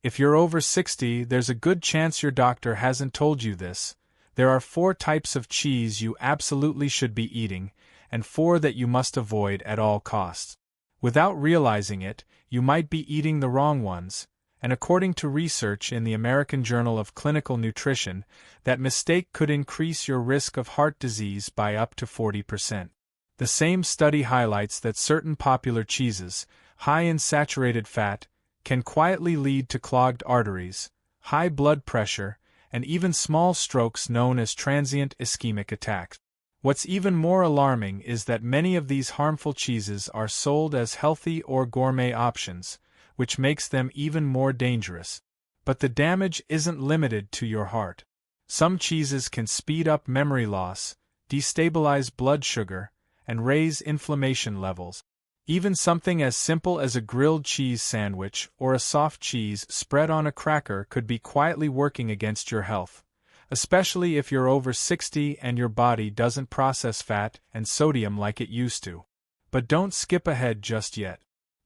If you're over 60, there's a good chance your doctor hasn't told you this. There are 4 types of cheese you absolutely should be eating, and 4 that you must avoid at all costs. Without realizing it, you might be eating the wrong ones, and according to research in the American Journal of Clinical Nutrition, that mistake could increase your risk of heart disease by up to 40%. The same study highlights that certain popular cheeses, high in saturated fat, can quietly lead to clogged arteries, high blood pressure, and even small strokes known as transient ischemic attacks. What's even more alarming is that many of these harmful cheeses are sold as healthy or gourmet options, which makes them even more dangerous. But the damage isn't limited to your heart. Some cheeses can speed up memory loss, destabilize blood sugar, and raise inflammation levels. Even something as simple as a grilled cheese sandwich or a soft cheese spread on a cracker could be quietly working against your health, especially if you're over 60 and your body doesn't process fat and sodium like it used to. But don't skip ahead just yet.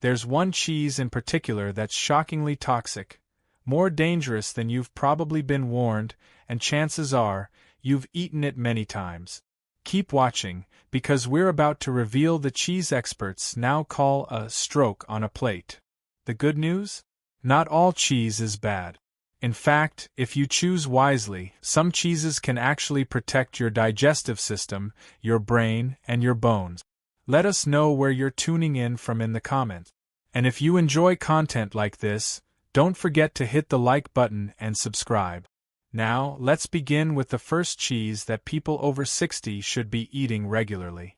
There's one cheese in particular that's shockingly toxic, more dangerous than you've probably been warned, and chances are, you've eaten it many times. Keep watching, because we're about to reveal the cheese experts now call a stroke on a plate. The good news? Not all cheese is bad. In fact, if you choose wisely, some cheeses can actually protect your digestive system, your brain, and your bones. Let us know where you're tuning in from in the comments. And if you enjoy content like this, don't forget to hit the like button and subscribe. Now, let's begin with the first cheese that people over 60 should be eating regularly.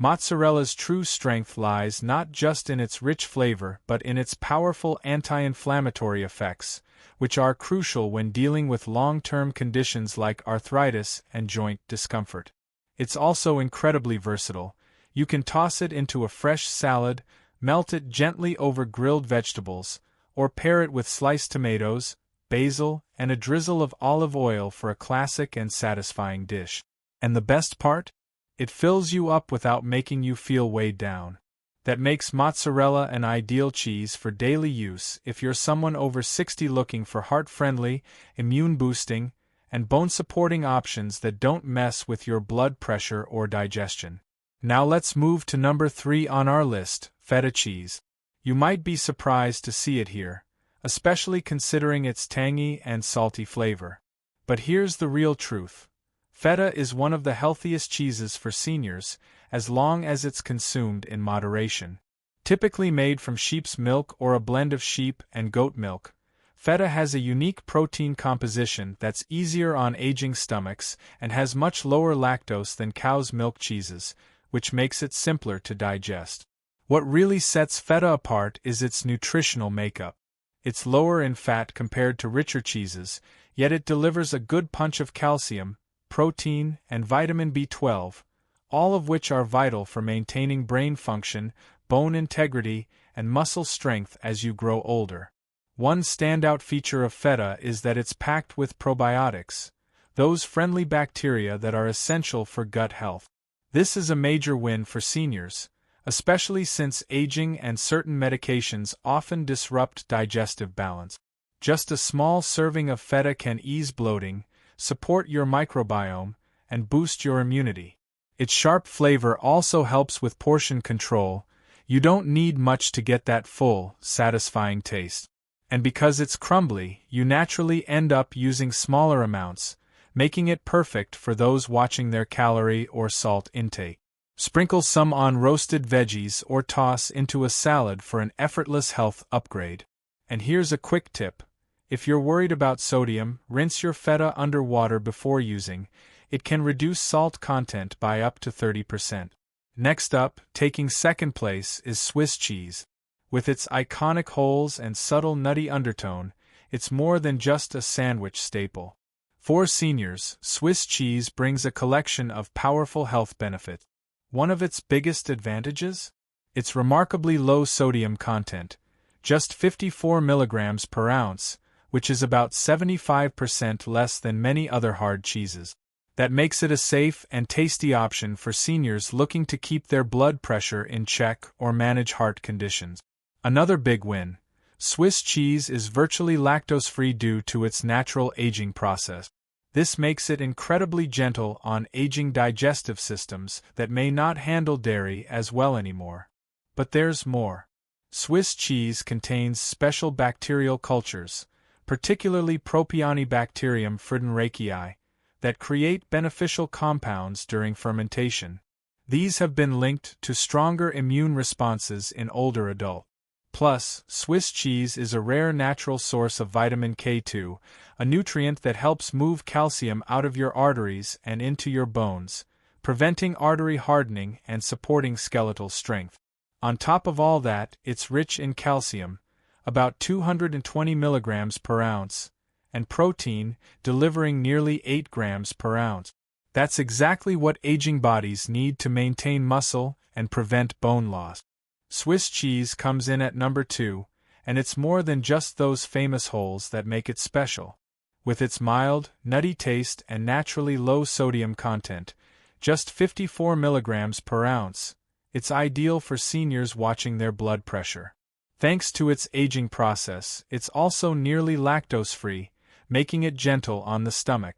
Mozzarella's true strength lies not just in its rich flavor but in its powerful anti-inflammatory effects, which are crucial when dealing with long-term conditions like arthritis and joint discomfort. It's also incredibly versatile. You can toss it into a fresh salad, melt it gently over grilled vegetables, or pair it with sliced tomatoes, basil, and a drizzle of olive oil for a classic and satisfying dish. And the best part? It fills you up without making you feel weighed down. That makes mozzarella an ideal cheese for daily use if you're someone over 60 looking for heart-friendly, immune-boosting, and bone-supporting options that don't mess with your blood pressure or digestion. Now let's move to number 3 on our list, feta cheese. You might be surprised to see it here, especially considering its tangy and salty flavor. But here's the real truth. Feta is one of the healthiest cheeses for seniors, as long as it's consumed in moderation. Typically made from sheep's milk or a blend of sheep and goat milk, feta has a unique protein composition that's easier on aging stomachs and has much lower lactose than cow's milk cheeses, which makes it simpler to digest. What really sets feta apart is its nutritional makeup. It's lower in fat compared to richer cheeses, yet it delivers a good punch of calcium, protein, and vitamin B12, all of which are vital for maintaining brain function, bone integrity, and muscle strength as you grow older. One standout feature of feta is that it's packed with probiotics, those friendly bacteria that are essential for gut health. This is a major win for seniors, especially since aging and certain medications often disrupt digestive balance. Just a small serving of feta can ease bloating, support your microbiome, and boost your immunity. Its sharp flavor also helps with portion control. You don't need much to get that full, satisfying taste. And because it's crumbly, you naturally end up using smaller amounts, making it perfect for those watching their calorie or salt intake. Sprinkle some on roasted veggies or toss into a salad for an effortless health upgrade. And here's a quick tip. If you're worried about sodium, rinse your feta under water before using. It can reduce salt content by up to 30%. Next up, taking second place, is Swiss cheese. With its iconic holes and subtle nutty undertone, it's more than just a sandwich staple. For seniors, Swiss cheese brings a collection of powerful health benefits. One of its biggest advantages? Its remarkably low sodium content, just 54 milligrams per ounce, which is about 75% less than many other hard cheeses. That makes it a safe and tasty option for seniors looking to keep their blood pressure in check or manage heart conditions. Another big win, Swiss cheese is virtually lactose-free due to its natural aging process. This makes it incredibly gentle on aging digestive systems that may not handle dairy as well anymore. But there's more. Swiss cheese contains special bacterial cultures, particularly Propionibacterium friedenreichii, that create beneficial compounds during fermentation. These have been linked to stronger immune responses in older adults. Plus, Swiss cheese is a rare natural source of vitamin K2, a nutrient that helps move calcium out of your arteries and into your bones, preventing artery hardening and supporting skeletal strength. On top of all that, it's rich in calcium, about 220 milligrams per ounce, and protein, delivering nearly 8 grams per ounce. That's exactly what aging bodies need to maintain muscle and prevent bone loss. Swiss cheese comes in at number 2, and it's more than just those famous holes that make it special. With its mild, nutty taste and naturally low sodium content, just 54 milligrams per ounce, it's ideal for seniors watching their blood pressure. Thanks to its aging process, it's also nearly lactose-free, making it gentle on the stomach.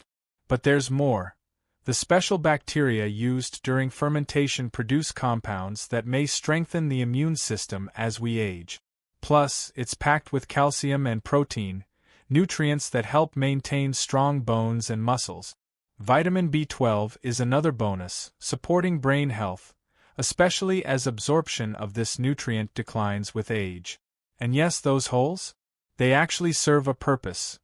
But there's more. The special bacteria used during fermentation produce compounds that may strengthen the immune system as we age. Plus, it's packed with calcium and protein, nutrients that help maintain strong bones and muscles. Vitamin B12 is another bonus, supporting brain health, especially as absorption of this nutrient declines with age. And yes, those holes? They actually serve a purpose.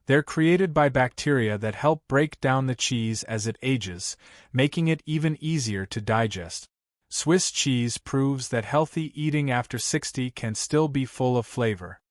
They're created by bacteria that help break down the cheese as it ages, making it even easier to digest. Swiss cheese proves that healthy eating after 60 can still be full of flavor.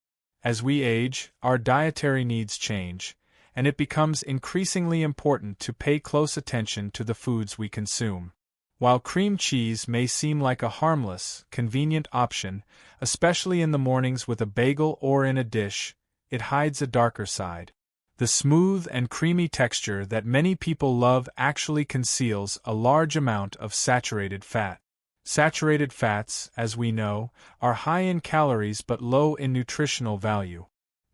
As we age, our dietary needs change, and it becomes increasingly important to pay close attention to the foods we consume. While cream cheese may seem like a harmless, convenient option, especially in the mornings with a bagel or in a dish, it hides a darker side. The smooth and creamy texture that many people love actually conceals a large amount of saturated fat. Saturated fats, as we know, are high in calories but low in nutritional value.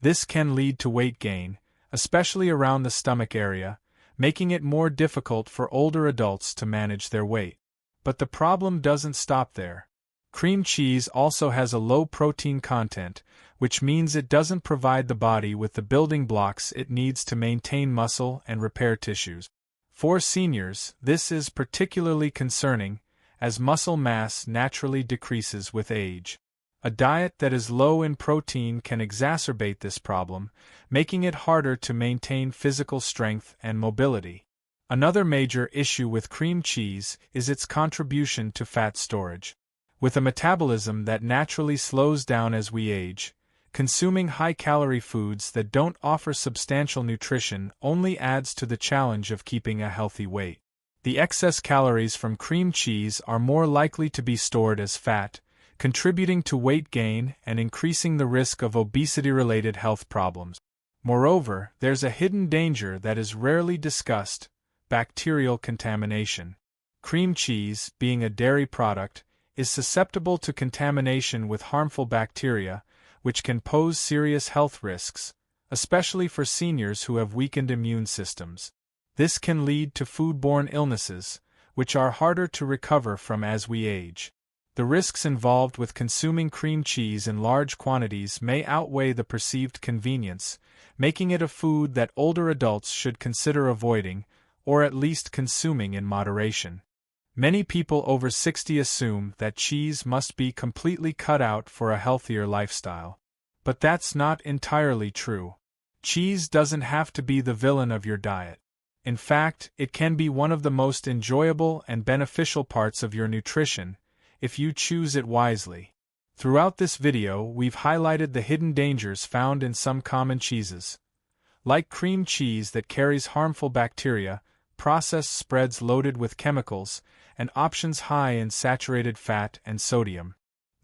This can lead to weight gain, especially around the stomach area, making it more difficult for older adults to manage their weight. But the problem doesn't stop there. Cream cheese also has a low protein content, which means it doesn't provide the body with the building blocks it needs to maintain muscle and repair tissues. For seniors, this is particularly concerning, as muscle mass naturally decreases with age. A diet that is low in protein can exacerbate this problem, making it harder to maintain physical strength and mobility. Another major issue with cream cheese is its contribution to fat storage. With a metabolism that naturally slows down as we age, consuming high-calorie foods that don't offer substantial nutrition only adds to the challenge of keeping a healthy weight. The excess calories from cream cheese are more likely to be stored as fat, contributing to weight gain and increasing the risk of obesity-related health problems. Moreover, there's a hidden danger that is rarely discussed: bacterial contamination. Cream cheese, being a dairy product, is susceptible to contamination with harmful bacteria, which can pose serious health risks, especially for seniors who have weakened immune systems. This can lead to foodborne illnesses, which are harder to recover from as we age. The risks involved with consuming cream cheese in large quantities may outweigh the perceived convenience, making it a food that older adults should consider avoiding, or at least consuming in moderation. Many people over 60 assume that cheese must be completely cut out for a healthier lifestyle. But that's not entirely true. Cheese doesn't have to be the villain of your diet. In fact, it can be one of the most enjoyable and beneficial parts of your nutrition, if you choose it wisely. Throughout this video, we've highlighted the hidden dangers found in some common cheeses. Like cream cheese that carries harmful bacteria, processed spreads loaded with chemicals, and options high in saturated fat and sodium.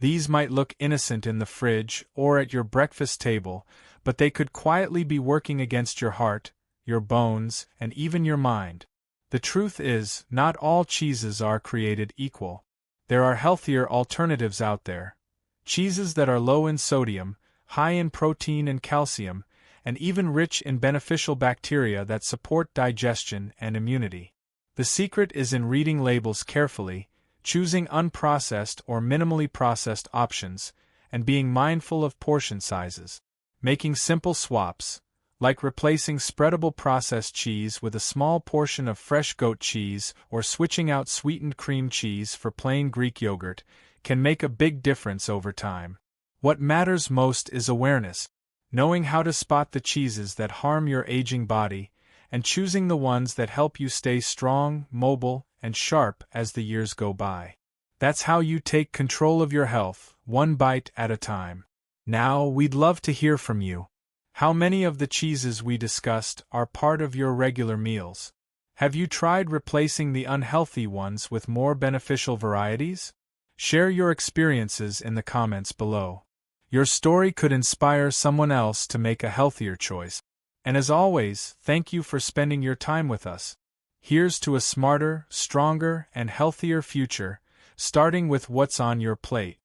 These might look innocent in the fridge or at your breakfast table, but they could quietly be working against your heart, your bones, and even your mind. The truth is, not all cheeses are created equal. There are healthier alternatives out there. Cheeses that are low in sodium, high in protein and calcium, and even rich in beneficial bacteria that support digestion and immunity. The secret is in reading labels carefully, choosing unprocessed or minimally processed options, and being mindful of portion sizes. Making simple swaps, like replacing spreadable processed cheese with a small portion of fresh goat cheese or switching out sweetened cream cheese for plain Greek yogurt, can make a big difference over time. What matters most is awareness, knowing how to spot the cheeses that harm your aging body, and choosing the ones that help you stay strong, mobile, and sharp as the years go by. That's how you take control of your health, one bite at a time. Now, we'd love to hear from you. How many of the cheeses we discussed are part of your regular meals? Have you tried replacing the unhealthy ones with more beneficial varieties? Share your experiences in the comments below. Your story could inspire someone else to make a healthier choice. And as always, thank you for spending your time with us. Here's to a smarter, stronger, and healthier future, starting with what's on your plate.